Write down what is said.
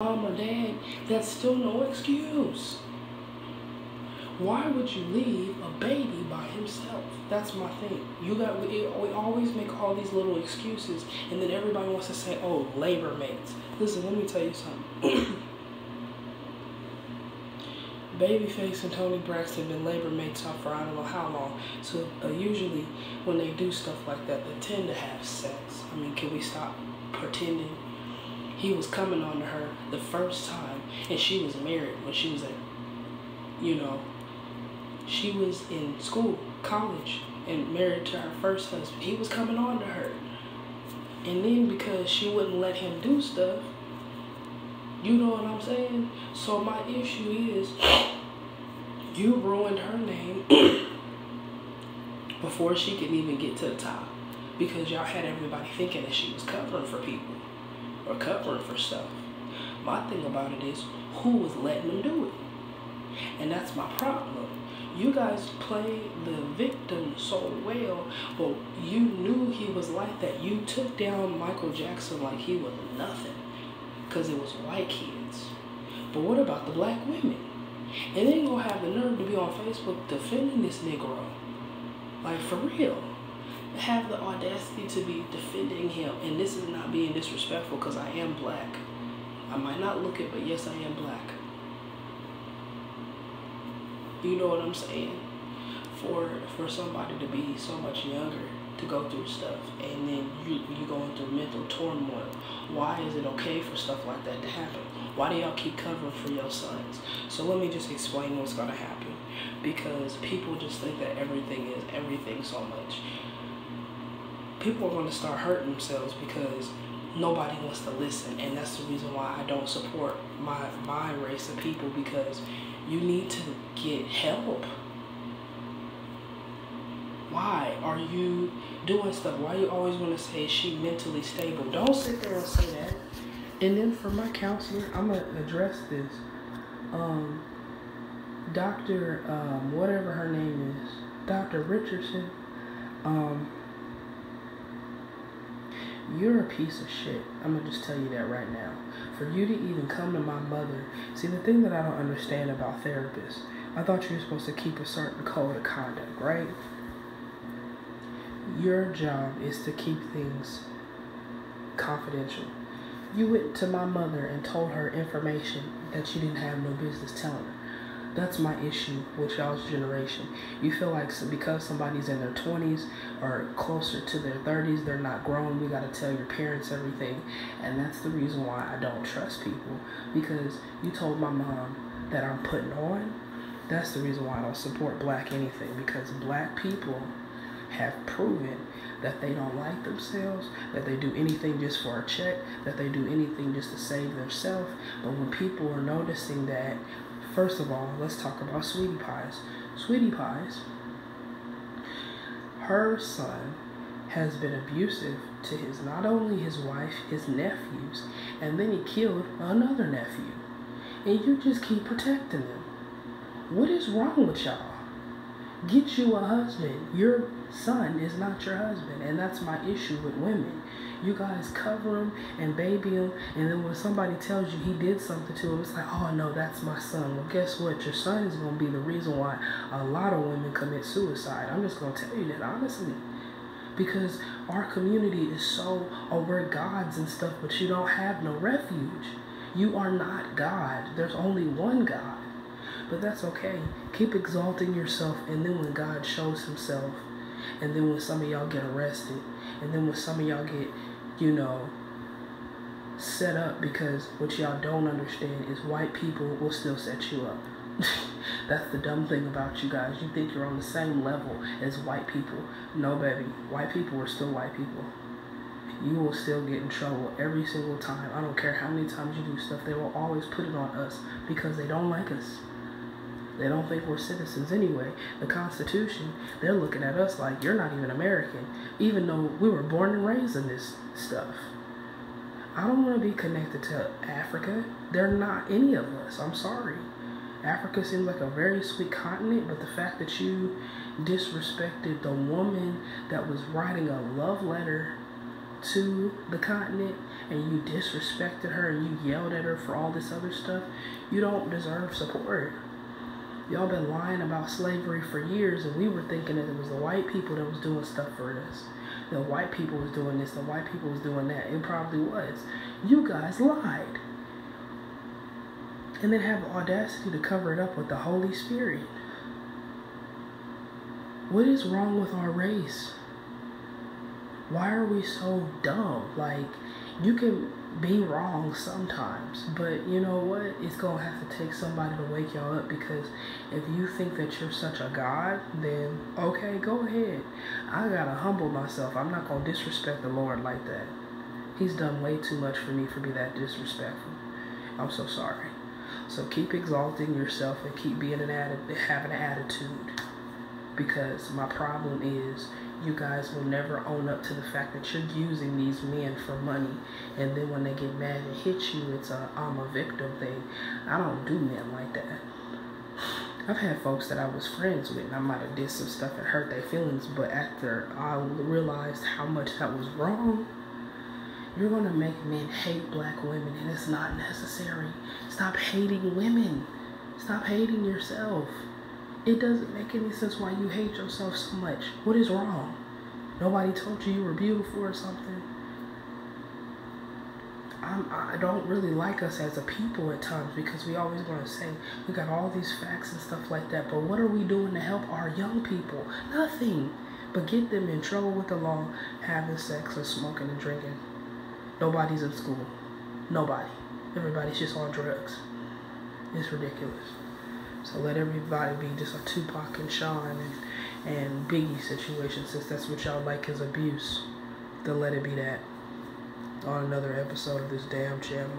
mom or dad, that's still no excuse. Why would you leave a baby by himself? That's my thing. We always make all these little excuses, and then everybody wants to say, oh, labor mates. Listen, let me tell you something. Babyface and Toni Braxton been labor mates out for I don't know how long. So usually when they do stuff like that, they tend to have sex. I mean, can we stop pretending? He was coming on to her the first time, and she was married when she was she was in school, college, and married to her first husband. He was coming on to her. And then because she wouldn't let him do stuff, you know what I'm saying? So my issue is, you ruined her name before she could even get to the top, because y'all had everybody thinking that she was covering for people or covering for stuff. My thing about it is, who was letting them do it? And that's my problem. You guys play the victim so well, but you knew he was like that. You took down Michael Jackson like he was nothing, because it was white kids. But what about the black women? And they ain't gonna have the nerve to be on Facebook defending this Negro. Like, for real. Have the audacity to be defending him. And this is not being disrespectful, because I am black. I might not look it, but yes, I am black. You know what I'm saying? For somebody to be so much younger, to go through stuff, and then you going through mental turmoil. Why is it okay for stuff like that to happen? Why do y'all keep covering for your sons? So let me just explain what's gonna happen, because people just think that everything is everything so much. People are gonna start hurting themselves because nobody wants to listen, and that's the reason why I don't support my race of people, because you need to get help. Why are you doing stuff? Why you always want to say, is she mentally stable? Don't sit there and say that. And then for my counselor, I'm going to address this. Dr. Whatever her name is, Dr. Richardson, you're a piece of shit. I'm going to just tell you that right now. For you to even come to my mother. See, the thing that I don't understand about therapists, I thought you were supposed to keep a certain code of conduct, right? Your job is to keep things confidential. You went to my mother and told her information that you didn't have no business telling her. That's my issue with y'all's generation. You feel like because somebody's in their 20s or closer to their 30s, they're not grown. We got to tell your parents everything. And that's the reason why I don't trust people. Because you told my mom that I'm putting on. That's the reason why I don't support black anything. Because black people have proven that they don't like themselves, that they do anything just for a check, that they do anything just to save themselves. But when people are noticing that, first of all, let's talk about Sweetie Pies. Sweetie Pies, her son has been abusive to not only his wife, his nephews, and then he killed another nephew. And you just keep protecting them. What is wrong with y'all? Get you a husband. Your son is not your husband, and that's my issue with women. You guys cover him and baby him, and then when somebody tells you he did something to him, it's like, oh no, that's my son. Well, guess what? Your son is going to be the reason why a lot of women commit suicide. I'm just going to tell you that honestly, because our community is so, oh, we're gods and stuff, but you don't have no refuge. You are not God. There's only one God. But that's okay. Keep exalting yourself, and then when God shows himself, and then when some of y'all get arrested, and then when some of y'all get, set up, because what y'all don't understand is white people will still set you up. That's the dumb thing about you guys. You think you're on the same level as white people. No, baby. White people are still white people. You will still get in trouble every single time. I don't care how many times you do stuff. They will always put it on us because they don't like us. They don't think we're citizens anyway. The Constitution, they're looking at us like, you're not even American, even though we were born and raised in this stuff. I don't want to be connected to Africa. They're not any of us. I'm sorry. Africa seems like a very sweet continent, but the fact that you disrespected the woman that was writing a love letter to the continent and you disrespected her and you yelled at her for all this other stuff, you don't deserve support. Y'all been lying about slavery for years, and we were thinking that it was the white people that was doing stuff for us. The white people was doing this, the white people was doing that. It probably was. You guys lied. And then have the audacity to cover it up with the Holy Spirit. What is wrong with our race? Why are we so dumb? Like, you can be wrong sometimes, but you know what? It's gonna have to take somebody to wake y'all up, because if you think that you're such a god, then okay, go ahead. I gotta humble myself. I'm not gonna disrespect the Lord like that. He's done way too much for me for be that disrespectful. I'm so sorry. So keep exalting yourself and keep being having an attitude, because my problem is you guys will never own up to the fact that you're using these men for money, and then when they get mad and hit you, it's a I'm a victim thing. I don't do men like that. I've had folks that I was friends with, and I might have did some stuff that hurt their feelings, but after I realized how much that was wrong, you're gonna make men hate black women, and it's not necessary. Stop hating women. Stop hating yourself. It doesn't make any sense why you hate yourself so much. What is wrong? Nobody told you were beautiful or something? I don't really like us as a people at times, because we always want to say we got all these facts and stuff like that, but what are we doing to help our young people? Nothing but get them in trouble with the law, having sex and smoking and drinking. Nobody's in school. Nobody. Everybody's just on drugs. It's ridiculous. So let everybody be just a Tupac and Sean and Biggie situation, since that's what y'all like is abuse. Then let it be that. On another episode of this damn channel.